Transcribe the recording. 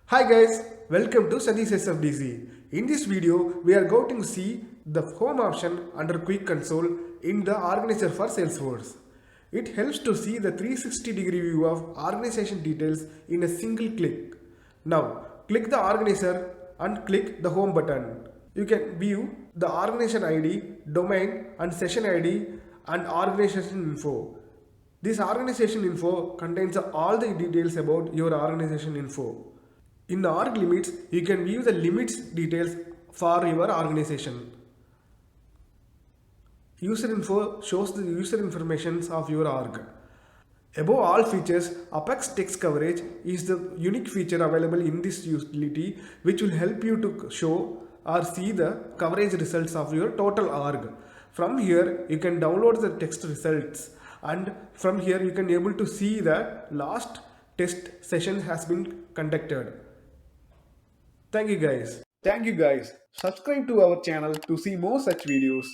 Hi guys, welcome to Sadi's SFDC. In this video, we are going to see the home option under Quick Console in the Organizer for Salesforce. It helps to see the 360-degree view of organization details in a single click. Now, click the Organizer and click the Home button. You can view the organization ID, domain and session ID and organization info. This organization info contains all the details about your organization info. In org limits, you can view the limits details for your organization. User info shows the user information of your org. Above all features, Apex text coverage is the unique feature available in this utility which will help you to show or see the coverage results of your total org. From here, you can download the text results, and from here you can able to see the last test session has been conducted. Thank you guys. Subscribe to our channel to see more such videos.